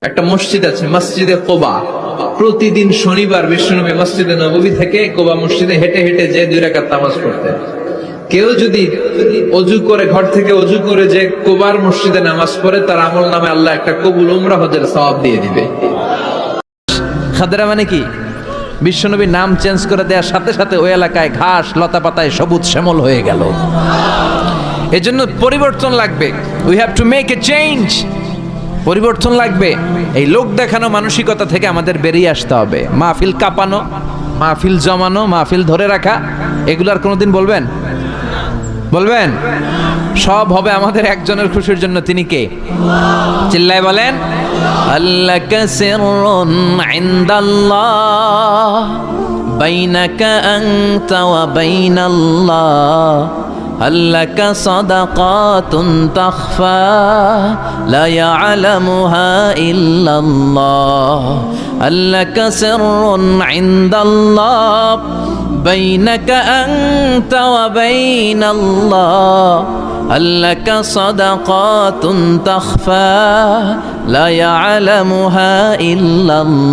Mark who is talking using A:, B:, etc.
A: একটা মসজিদ আছে, মসজিদে কোবা। প্রতিদিন শনিবার বিশ্বনবী মসজিদে নববী থেকে কোবা মসজিদে হেঁটে হেঁটে যে 2 রাকাত নামাজ পড়তেন। কেউ যদি অজু করে, ঘর থেকে অজু করে যে কোবার মসজিদে নামাজ পড়ে, তার আমল নামে আল্লাহ একটা কবুল উমরা হজের সওয়াব দিয়ে দিবে।
B: খাদরা মানে কি? বিশ্বনবীর নাম চেঞ্জ করে দেওয়ার সাথে সাথে ওই এলাকায় ঘাস লতা পাতায় সবুজ শ্যামল হয়ে গেল। এজন্য পরিবর্তন লাগবে। We have to make a change. পরিবর্তন লাগবে। এই লোক দেখানো মানসিকতা থেকে আমাদের বেরিয়ে আসতে হবে। মাহফিল কাঁপানো, মাহফিল জমানো, মাহফিল ধরে রাখা, এগুলার কোনোদিন বলবেন? বলবেন? সব হবে আমাদের একজনের খুশির জন্য। তিনি কে? চিল্লায় বলেন, আল্লাকা সিররুন ইনদাল্লাহ বাইনাকা আনতা ওয়া বাইনাল্লাহ, আল্লাকা সাদাকাতুন তাখফা লা ইয়ালামুহা ইল্লাল্লাহ, আল্লাকা সিররুন ইনদাল্লাহ বাইনাকা আনতা ওয়া বাইনাল্লাহ, আল্লাকা সাদাকাতুন তাখফা লা ইয়ালামুহা ইল্লাল্লাহ।